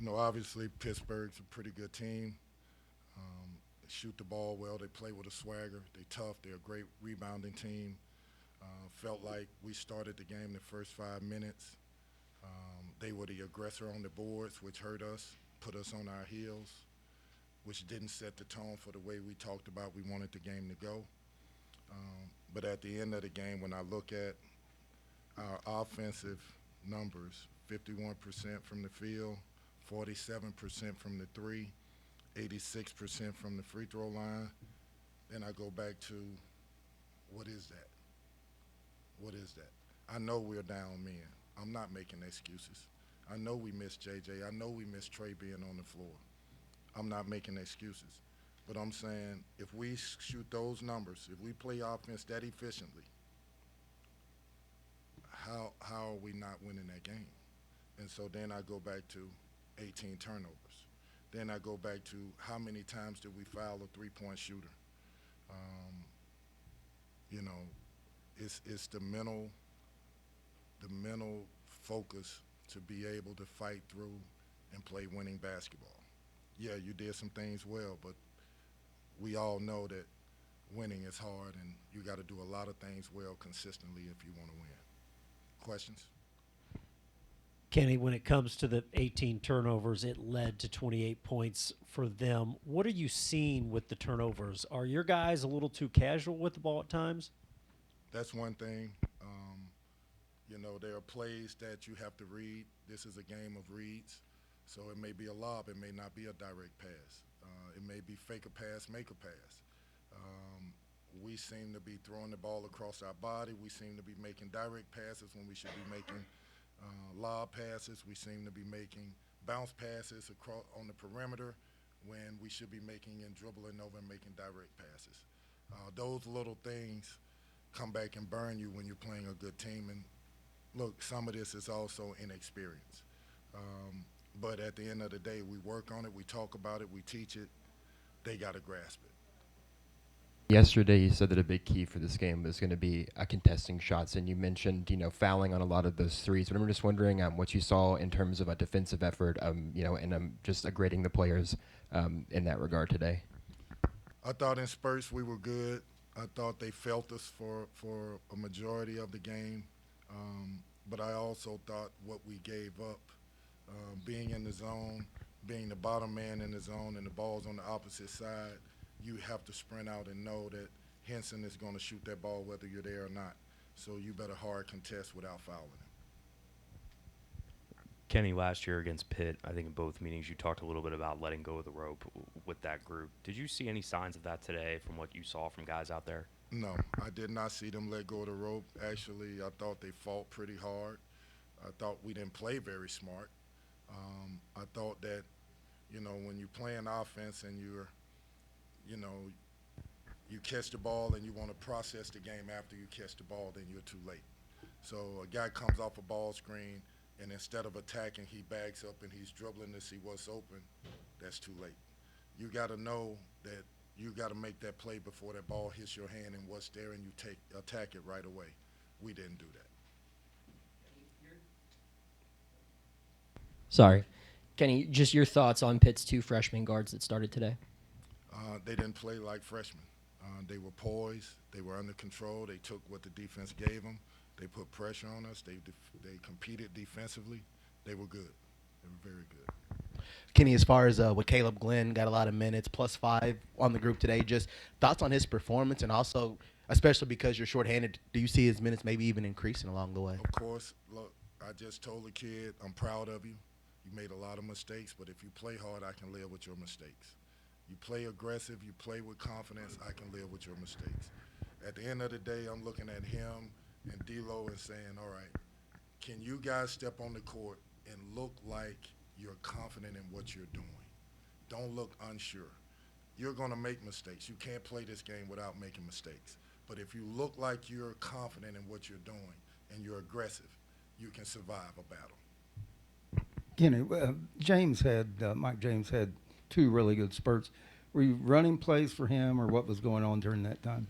Obviously Pittsburgh's a pretty good team. They shoot the ball well. They play with a swagger. They tough. They're a great rebounding team. Felt like we started the game the first 5 minutes. They were the aggressor on the boards, which hurt us, put us on our heels, which didn't set the tone for the way we talked about we wanted the game to go. But at the end of the game, when I look at our offensive numbers, 51% from the field, 47% from the three, 86% from the free throw line, then I go back to what is that? What is that? I know we're down men. I'm not making excuses. I know we miss JJ. I know we miss Trey being on the floor. I'm not making excuses. But I'm saying if we shoot those numbers, if we play offense that efficiently, how are we not winning that game? And so then I go back to 18 turnovers. Then I go back to how many times did we foul a three-point shooter? Um, you know, it's the mental focus to be able to fight through and play winning basketball. Yeah, you did some things well, but we all know that winning is hard and you got to do a lot of things well consistently if you want to win. Questions? Kenny, when it comes to the 18 turnovers, it led to 28 points for them. What are you seeing with the turnovers? Are your guys a little too casual with the ball at times? That's one thing. There are plays that you have to read. This is a game of reads. So it may be a lob, it may not be a direct pass. It may be fake a pass, make a pass. We seem to be throwing the ball across our body. We seem to be making direct passes when we should be making lob passes. We seem to be making bounce passes across on the perimeter when we should be making and dribbling over and making direct passes. Those little things come back and burn you when you're playing a good team. And look, some of this is also inexperience. But at the end of the day, we work on it, we talk about it, we teach it. They got to grasp it. Yesterday, you said that a big key for this game was going to be contesting shots, and you mentioned, fouling on a lot of those threes. But I'm just wondering what you saw in terms of a defensive effort, and just grading the players in that regard today. I thought in spurts we were good. I thought they felt us for a majority of the game. But I also thought what we gave up, being in the zone, being the bottom man in the zone and the ball's on the opposite side, you have to sprint out and know that Henson is going to shoot that ball whether you're there or not. So you better hard contest without fouling him. Kenny, last year against Pitt, I think in both meetings you talked a little bit about letting go of the rope with that group. Did you see any signs of that today from what you saw from guys out there? No, I did not see them let go of the rope. Actually, I thought they fought pretty hard. I thought we didn't play very smart. I thought that, when you're playing offense and you know, you catch the ball and you want to process the game after you catch the ball, then you're too late. So a guy comes off a ball screen, and instead of attacking, he backs up and he's dribbling to see what's open. That's too late. You got to know that you got to make that play before that ball hits your hand and what's there, and you attack it right away. We didn't do that. Sorry. Kenny, just your thoughts on Pitt's two freshman guards that started today? They didn't play like freshmen. They were poised. They were under control. They took what the defense gave them. They put pressure on us. They competed defensively. They were good. They were very good. Kenny, as far as with Caleb Glenn, got a lot of minutes, +5 on the group today. Just thoughts on his performance, and also, especially because you're shorthanded, do you see his minutes maybe even increasing along the way? Of course. Look, I just told the kid, I'm proud of you. You made a lot of mistakes, but if you play hard, I can live with your mistakes. You play aggressive, you play with confidence, I can live with your mistakes. At the end of the day, I'm looking at him and D-Lo and saying, all right, can you guys step on the court and look like you're confident in what you're doing? Don't look unsure. You're going to make mistakes. You can't play this game without making mistakes. But if you look like you're confident in what you're doing and you're aggressive, you can survive a battle. Kenny, Mike James had two really good spurts. Were you running plays for him, or what was going on during that time?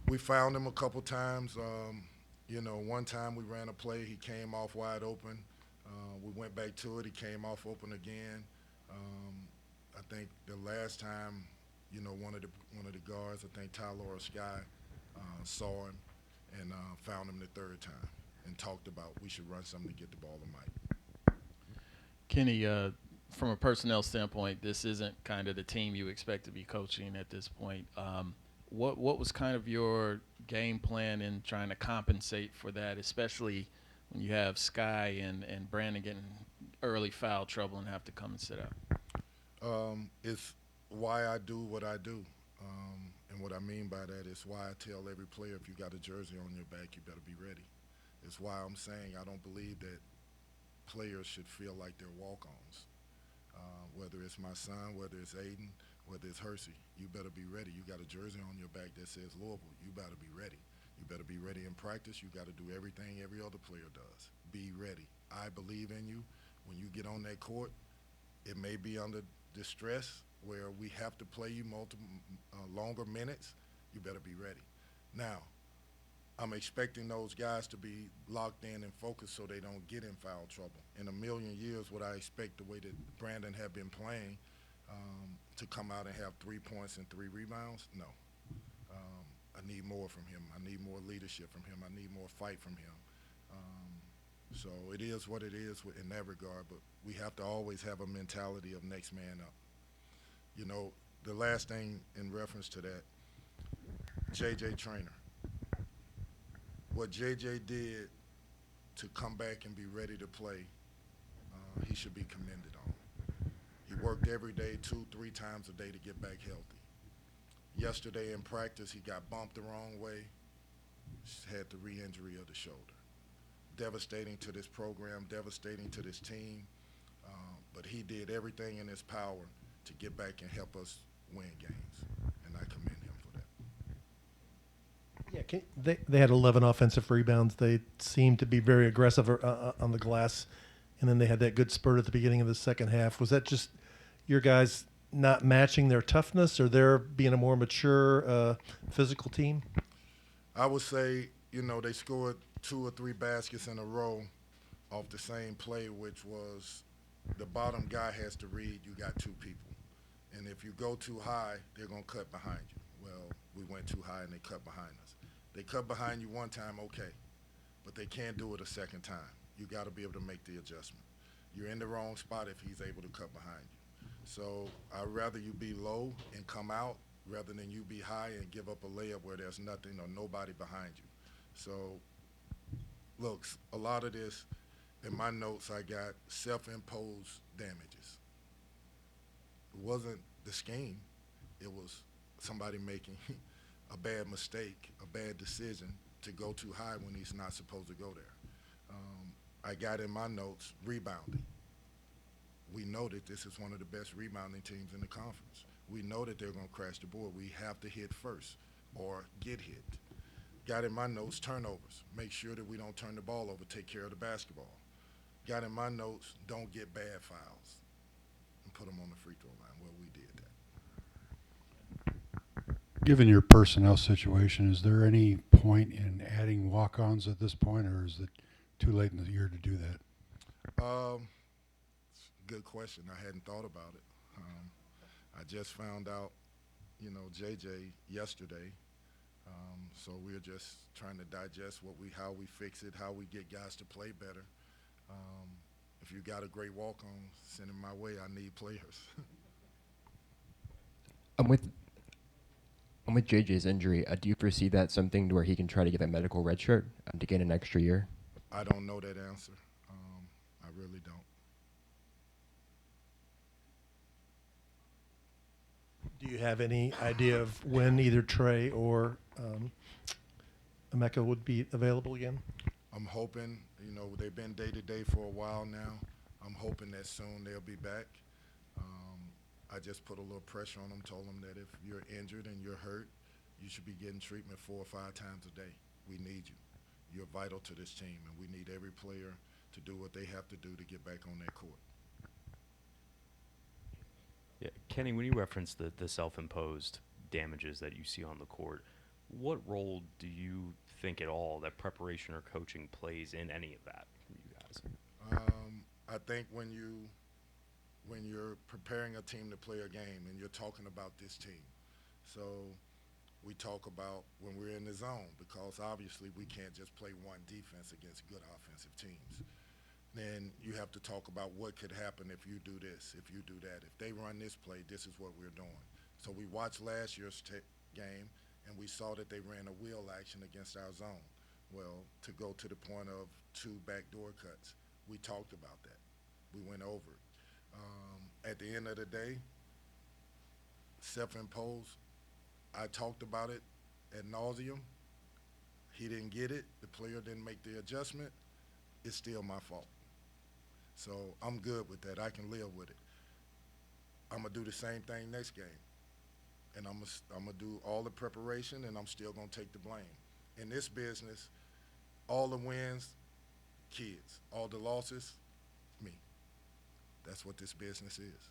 We found him a couple times. One time we ran a play, he came off wide open. We went back to it, he came off open again. I think the last time, one of the guards, I think Tyler or Sky, saw him and found him the third time and talked about we should run something to get the ball to Mike. Kenny, from a personnel standpoint, this isn't kind of the team you expect to be coaching at this point. What was kind of your game plan in trying to compensate for that, especially when you have Sky and Brandon getting early foul trouble and have to come and sit out? It's why I do what I do. And what I mean by that is why I tell every player, if you got a jersey on your back, you better be ready. It's why I'm saying I don't believe that players should feel like they're walk-ons. Whether it's my son, whether it's Aiden, whether it's Hersey, you better be ready. You got a jersey on your back that says Louisville. You better be ready. You better be ready in practice. You got to do everything every other player does. Be ready. I believe in you. When you get on that court, it may be under distress where we have to play you multiple longer minutes. You better be ready. Now, I'm expecting those guys to be locked in and focused so they don't get in foul trouble. In a million years, would I expect the way that Brandon had been playing to come out and have 3 points and 3 rebounds? No. I need more from him. I need more leadership from him. I need more fight from him. So it is what it is in that regard, but we have to always have a mentality of next man up. The last thing in reference to that, J.J. Traynor. What J.J. did to come back and be ready to play, he should be commended on. He worked every day, 2-3 times a day to get back healthy. Yesterday in practice, he got bumped the wrong way, had the re-injury of the shoulder. Devastating to this program, devastating to this team, but he did everything in his power to get back and help us win games, and I commend him for that. Yeah, they had 11 offensive rebounds. They seemed to be very aggressive on the glass, and then they had that good spurt at the beginning of the second half. Was that just your guys not matching their toughness, or they're being a more mature physical team? I would say, they scored 2 or 3 baskets in a row off the same play, which was the bottom guy has to read you got 2 people. And if you go too high, they're going to cut behind you. Well, we went too high and they cut behind us. They cut behind you one time, okay, but they can't do it a second time. You got to be able to make the adjustment. You're in the wrong spot if he's able to cut behind you. So I'd rather you be low and come out rather than you be high and give up a layup where there's nothing or nobody behind you. So, look, a lot of this, in my notes, I got self-imposed damages. It wasn't the scheme. It was somebody making a bad mistake, a bad decision to go too high when he's not supposed to go there. I got in my notes rebounding. We know that this is one of the best rebounding teams in the conference. We know that they're going to crash the board. We have to hit first or get hit. Got in my notes turnovers. Make sure that we don't turn the ball over, take care of the basketball. Got in my notes don't get bad fouls and put them on the free throw line. Well, we did that. Given your personnel situation, is there any point in adding walk-ons at this point, or is it too late in the year to do that? Good question. I hadn't thought about it. I just found out, JJ yesterday. So we're just trying to digest how we fix it, how we get guys to play better. If you got a great walk-on, send him my way. I need players. I'm with JJ's injury. Do you foresee that something to where he can try to get a medical red shirt to gain an extra year? I don't know that answer. I really don't. Do you have any idea of when either Trey or Emeka would be available again? I'm hoping, they've been day-to-day for a while now. I'm hoping that soon they'll be back. I just put a little pressure on them, told them that if you're injured and you're hurt, you should be getting treatment 4 or 5 times a day. We need you. You're vital to this team, and we need every player to do what they have to do to get back on that court. Yeah, Kenny, when you reference the self-imposed damages that you see on the court, what role do you think at all that preparation or coaching plays in any of that from you guys? I think when you when you're preparing a team to play a game and you're talking about this team. So we talk about when we're in the zone, because obviously we can't just play one defense against good offensive teams. Then you have to talk about what could happen if you do this, if you do that. If they run this play, this is what we're doing. So we watched last year's game, and we saw that they ran a wheel action against our zone. Well, to go to the point of 2 backdoor cuts, we talked about that. We went over it. At the end of the day, self-imposed, I talked about it ad nauseum. He didn't get it. The player didn't make the adjustment. It's still my fault. So I'm good with that. I can live with it. I'm going to do the same thing next game. And I'm going to do all the preparation, and I'm still going to take the blame. In this business, all the wins, kids. All the losses, me. That's what this business is.